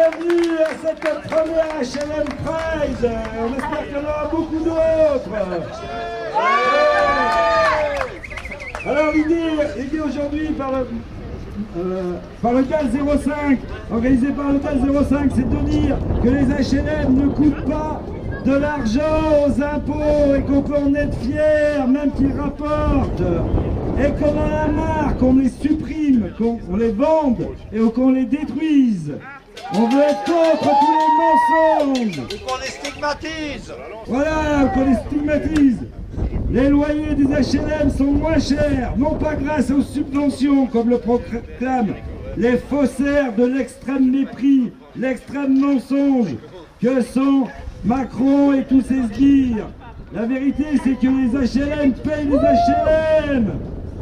bienvenue à cette première HLM Pride. On espère qu'il y en aura beaucoup d'autres. Alors l'idée aujourd'hui par le GAL 05, organisé par le GAL 05, c'est de dire que les HLM ne coûtent pas de l'argent aux impôts et qu'on peut en être fier, même qu'ils rapportent. Et qu'on en a marre, qu'on les supprime, qu'on les vende et qu'on les détruise. On veut être contre tous les mensonges. Et qu'on les stigmatise. Voilà, qu'on les stigmatise. Les loyers des HLM sont moins chers, non pas grâce aux subventions, comme le proclament les faussaires de l'extrême mépris, l'extrême mensonge, que sont Macron et tous ses sbires. La vérité, c'est que les HLM payent les HLM.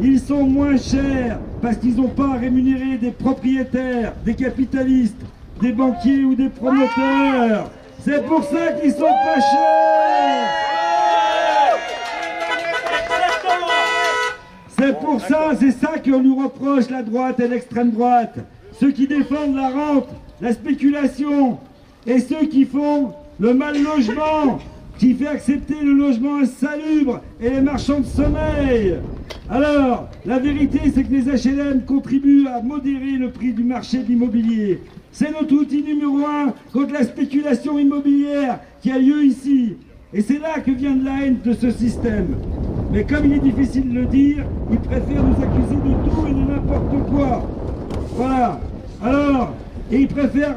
Ils sont moins chers parce qu'ils n'ont pas à rémunérer des propriétaires, des capitalistes, des banquiers ou des promoteurs. C'est pour ça qu'ils sont pas chers. C'est pour ça, c'est ça qu'on nous reproche la droite et l'extrême droite. Ceux qui défendent la rente, la spéculation et ceux qui font le mal logement, qui fait accepter le logement insalubre et les marchands de sommeil. Alors, la vérité, c'est que les HLM contribuent à modérer le prix du marché de l'immobilier. C'est notre outil numéro 1 contre la spéculation immobilière qui a lieu ici. Et c'est là que vient de la haine de ce système. Mais comme il est difficile de le dire, ils préfèrent nous accuser de tout et de n'importe quoi. Voilà. Alors, et ils préfèrent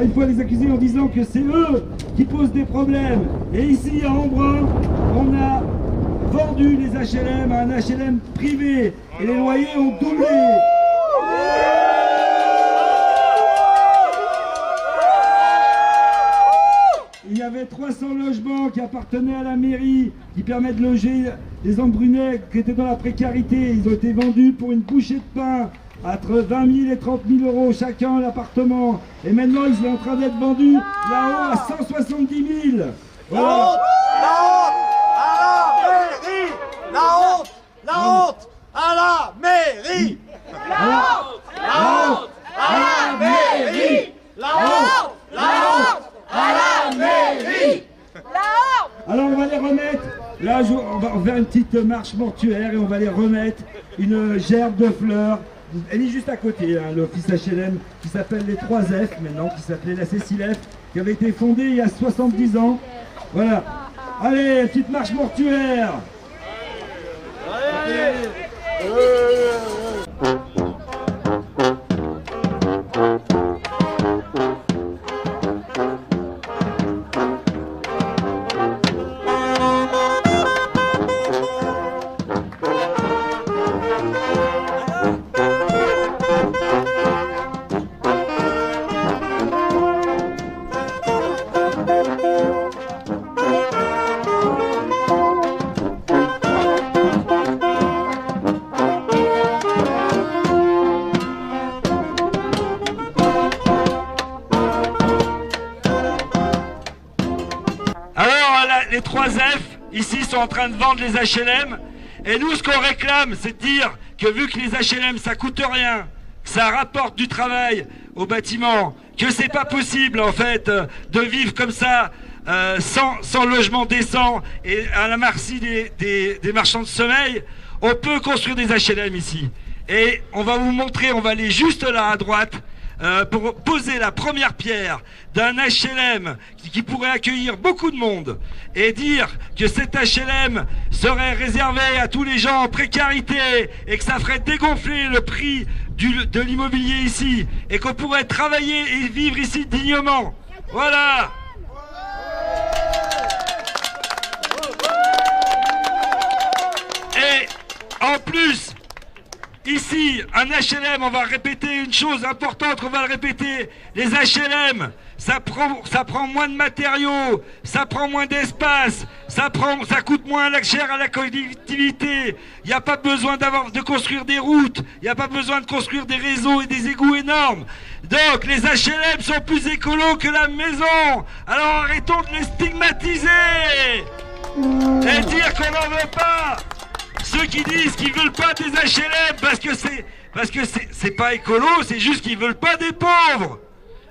une fois les accuser en disant que c'est eux qui posent des problèmes. Et ici, à Embrun, on a vendu les HLM à un HLM privé et les loyers ont doublé. Il y avait 300 logements qui appartenaient à la mairie, qui permettent de loger les Embrunais qui étaient dans la précarité. Ils ont été vendus pour une bouchée de pain, entre 20 000 et 30 000 euros chacun l'appartement. Et maintenant, ils sont en train d'être vendus là-haut à 170 000. Voilà. La honte à la mairie. La honte à la mairie. La honte à la mairie. Alors on va les remettre, là on va faire une petite marche mortuaire et on va les remettre une gerbe de fleurs. Elle est juste à côté, hein, l'office HLM qui s'appelle les 3F maintenant, qui s'appelait la Cécile F, qui avait été fondée il y a 70 ans. Voilà. Allez, petite marche mortuaire. Les 3F, ici, sont en train de vendre les HLM. Et nous, ce qu'on réclame, c'est de dire que vu que les HLM, ça coûte rien, que ça rapporte du travail au bâtiment, que c'est pas possible, en fait, de vivre comme ça, sans logement décent et à la merci des marchands de sommeil, on peut construire des HLM ici. Et on va vous montrer, on va aller juste là, à droite, pour poser la première pierre d'un HLM qui pourrait accueillir beaucoup de monde et dire que cet HLM serait réservé à tous les gens en précarité et que ça ferait dégonfler le prix de l'immobilier ici et qu'on pourrait travailler et vivre ici dignement. Voilà. Et en plus, ici, un HLM, on va répéter une chose importante, on va le répéter, les HLM, ça prend moins de matériaux, ça prend moins d'espace, ça coûte moins cher à la collectivité, il n'y a pas besoin de construire des routes, il n'y a pas besoin de construire des réseaux et des égouts énormes. Donc les HLM sont plus écolos que la maison, alors arrêtons de les stigmatiser et dire qu'on n'en veut pas. Ceux qui disent qu'ils veulent pas des HLM parce que c'est pas écolo, c'est juste qu'ils veulent pas des pauvres.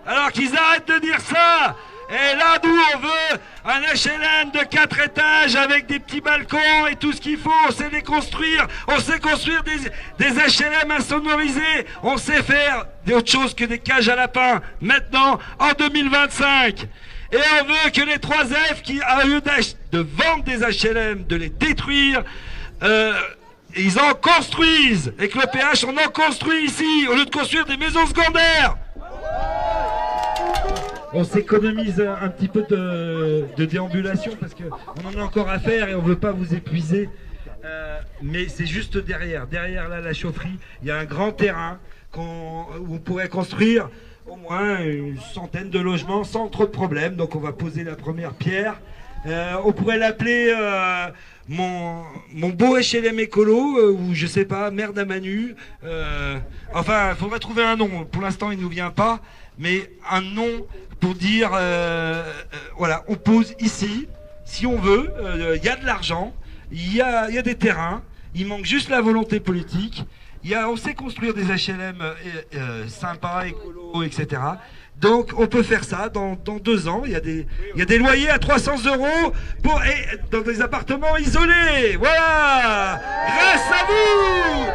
Alors qu'ils arrêtent de dire ça. Et là, nous, on veut un HLM de 4 étages avec des petits balcons et tout ce qu'il faut. On sait les construire. On sait construire des HLM insonorisés. On sait faire autre chose que des cages à lapins. Maintenant, en 2025. Et on veut que les 3F, qui, au lieu de vendre des HLM, de les détruire, ils en construisent. Et que le PH, on en construit ici, au lieu de construire des maisons secondaires. On s'économise un petit peu de déambulation parce qu'on en a encore à faire et on ne veut pas vous épuiser. Mais c'est juste derrière là, la chaufferie, il y a un grand terrain où on pourrait construire au moins une centaine de logements sans trop de problèmes. Donc on va poser la première pierre. On pourrait l'appeler mon beau HLM écolo ou je sais pas, merde à Manu. Enfin, il faudrait trouver un nom. Pour l'instant, il ne nous vient pas. Mais un nom pour dire, voilà, on pose ici, si on veut, il y a de l'argent, il y a des terrains, il manque juste la volonté politique, on sait construire des HLM sympas, écolos, etc. Donc on peut faire ça dans 2 ans, il y a des loyers à 300 € dans des appartements isolés, voilà, grâce à vous.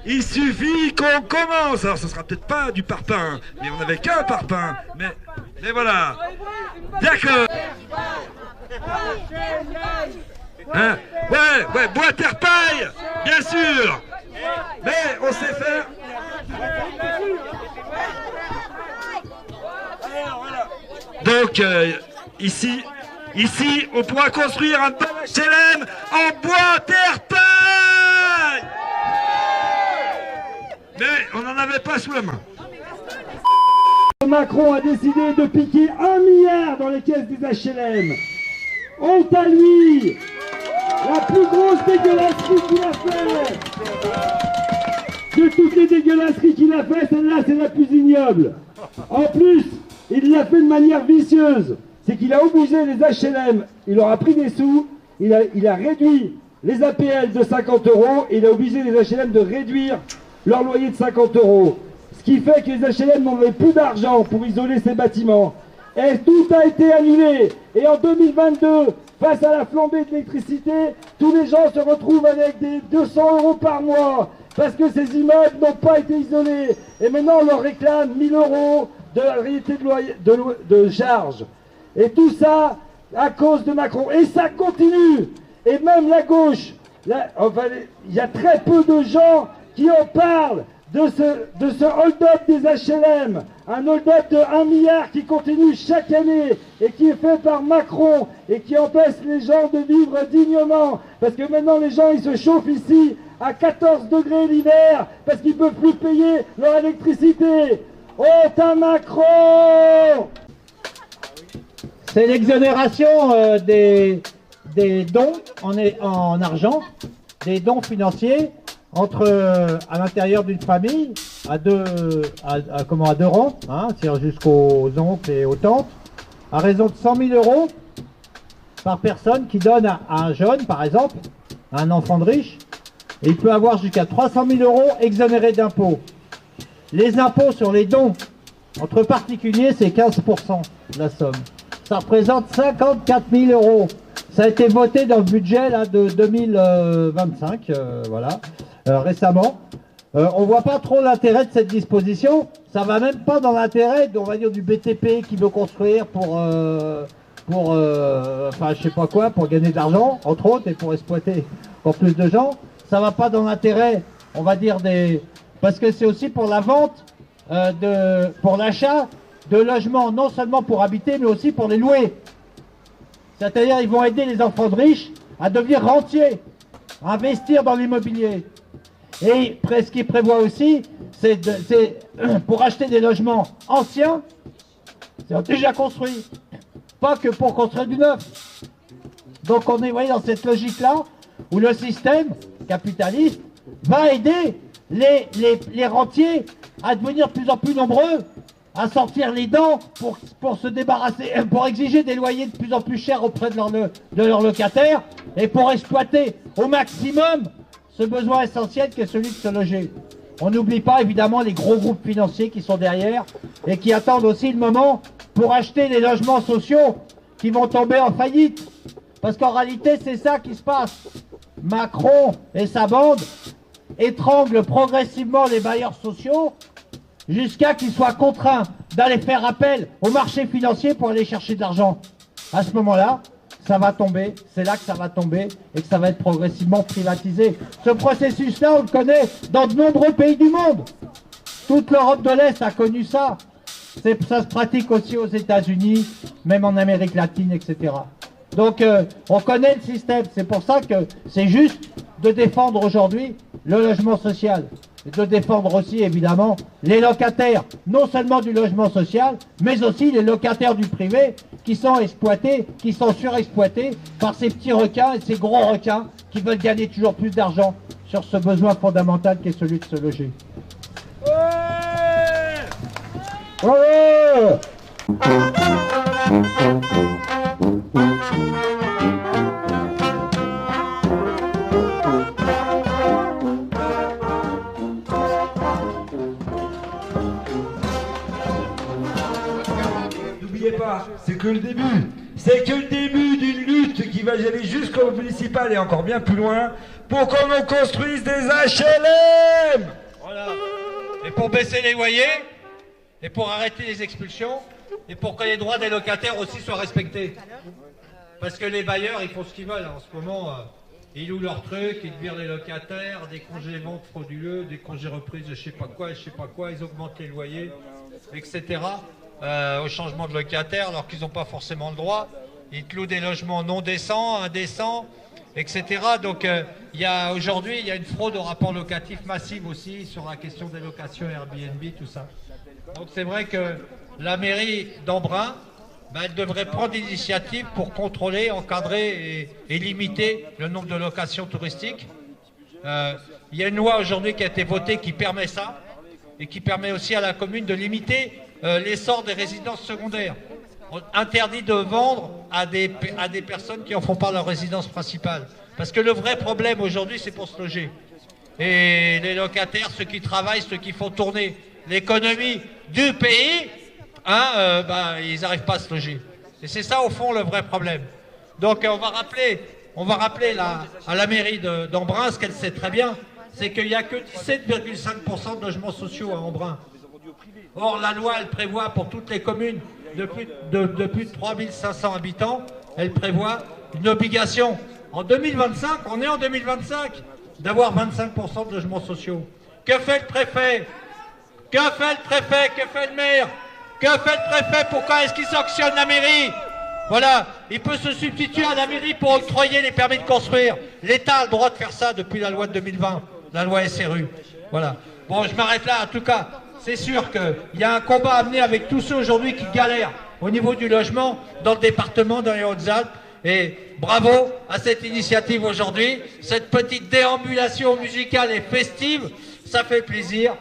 Il suffit qu'on commence. Alors ce sera peut-être pas du parpaing, mais on n'avait qu'un parpaing. Mais voilà. D'accord. Hein? Ouais, bois terre paille, bien sûr. Mais on sait faire. Donc ici, on pourra construire un bel HLM en bois terre paille. Mais on n'en avait pas sous la main. Macron a décidé de piquer 1 milliard dans les caisses des HLM. Honte à lui! La plus grosse dégueulasserie qu'il a fait! De toutes les dégueulasseries qu'il a fait, celle-là c'est la plus ignoble. En plus, il l'a fait de manière vicieuse. C'est qu'il a obligé les HLM, il leur a pris des sous, il a réduit les APL de 50 € et il a obligé les HLM de réduire leur loyer de 50 €. Ce qui fait que les HLM n'avaient plus d'argent pour isoler ces bâtiments. Et tout a été annulé. Et en 2022, face à la flambée de l'électricité, tous les gens se retrouvent avec des 200 € par mois. Parce que ces immeubles n'ont pas été isolés. Et maintenant, on leur réclame 1 000 € de la réalité de charge. Et tout ça à cause de Macron. Et ça continue. Et même la gauche, enfin, il y a très peu de gens qui en parlent de ce hold-up des HLM, un hold-up de 1 milliard qui continue chaque année et qui est fait par Macron et qui empêche les gens de vivre dignement. Parce que maintenant les gens ils se chauffent ici à 14 degrés l'hiver parce qu'ils ne peuvent plus payer leur électricité. Oh t'as Macron! C'est l'exonération des dons en argent, des dons financiers à l'intérieur d'une famille à deux rangs, hein, c'est-à-dire jusqu'aux oncles et aux tantes, à raison de 100 000 € par personne qui donne à un jeune, par exemple, à un enfant de riche, et il peut avoir jusqu'à 300 000 € exonérés d'impôts. Les impôts sur les dons entre particuliers, c'est 15% de la somme. Ça représente 54 000 €. Ça a été voté dans le budget là, de 2025, voilà. Récemment. On voit pas trop l'intérêt de cette disposition. Ça va même pas dans l'intérêt, on va dire, du BTP qui veut construire enfin je sais pas quoi, pour gagner de l'argent, entre autres, et pour exploiter encore plus de gens. Ça va pas dans l'intérêt, on va dire, parce que c'est aussi pour la vente, pour l'achat de logements, non seulement pour habiter, mais aussi pour les louer. C'est-à-dire, ils vont aider les enfants de riches à devenir rentiers, à investir dans l'immobilier. Et ce qu'il prévoit aussi, c'est pour acheter des logements anciens, c'est déjà construit, pas que pour construire du neuf. Donc on est, voyez, dans cette logique-là, où le système capitaliste va aider les rentiers à devenir de plus en plus nombreux, à sortir les dents pour se débarrasser, pour exiger des loyers de plus en plus chers auprès de leurs locataires, et pour exploiter au maximum ce besoin essentiel qui est celui de se loger. On n'oublie pas évidemment les gros groupes financiers qui sont derrière et qui attendent aussi le moment pour acheter les logements sociaux qui vont tomber en faillite. Parce qu'en réalité, c'est ça qui se passe. Macron et sa bande étranglent progressivement les bailleurs sociaux jusqu'à qu'ils soient contraints d'aller faire appel au marché financier pour aller chercher de l'argent. À ce moment-là, ça va tomber, c'est là que ça va tomber et que ça va être progressivement privatisé. Ce processus-là, on le connaît dans de nombreux pays du monde. Toute l'Europe de l'Est a connu ça. Ça se pratique aussi aux États-Unis, même en Amérique latine, etc. Donc, on connaît le système. C'est pour ça que c'est juste de défendre aujourd'hui le logement social. Et de défendre aussi, évidemment, les locataires, non seulement du logement social, mais aussi les locataires du privé qui sont exploités, qui sont surexploités par ces petits requins et ces gros requins qui veulent gagner toujours plus d'argent sur ce besoin fondamental qui est celui de se loger. Ouais! Ouais! N'oubliez pas, c'est que le début. C'est que le début d'une lutte qui va aller jusqu'au municipal et encore bien plus loin pour qu'on nous construise des HLM. Voilà. Et pour baisser les loyers, et pour arrêter les expulsions, et pour que les droits des locataires aussi soient respectés. Parce que les bailleurs, ils font ce qu'ils veulent. En ce moment, ils louent leurs trucs, ils virent les locataires, des congés ventes frauduleux, des congés reprises de je sais pas quoi, ils augmentent les loyers, etc. Au changement de locataire, alors qu'ils n'ont pas forcément le droit. Ils te louent des logements non décents, indécents, etc. Donc aujourd'hui, il y a une fraude au rapport locatif massive aussi sur la question des locations Airbnb, tout ça. Donc c'est vrai que la mairie d'Embrun, elle devrait prendre l'initiative pour contrôler, encadrer et limiter le nombre de locations touristiques. Il y a une loi aujourd'hui qui a été votée qui permet ça et qui permet aussi à la commune de limiter l'essor des résidences secondaires. On interdit de vendre à des personnes qui en font pas leur résidence principale. Parce que le vrai problème aujourd'hui, c'est pour se loger. Et les locataires, ceux qui travaillent, ceux qui font tourner l'économie du pays, ils n'arrivent pas à se loger. Et c'est ça, au fond, le vrai problème. Donc, on va rappeler à la mairie d'Embrun, ce qu'elle sait très bien, c'est qu'il n'y a que 17,5% de logements sociaux à Embrun. Or, la loi, elle prévoit pour toutes les communes de plus de 3500 habitants, elle prévoit une obligation. En 2025, on est en 2025, d'avoir 25% de logements sociaux. Que fait le préfet? Que fait le préfet? Que fait le maire? Que fait le préfet? Pourquoi est-ce qu'il sanctionne la mairie? Voilà, il peut se substituer à la mairie pour octroyer les permis de construire. L'État a le droit de faire ça depuis la loi de 2020, la loi SRU. Voilà. Bon, je m'arrête là. En tout cas, c'est sûr qu'il y a un combat à mener avec tous ceux aujourd'hui qui galèrent au niveau du logement dans le département, dans les Hautes-Alpes. Et bravo à cette initiative aujourd'hui, cette petite déambulation musicale et festive, ça fait plaisir.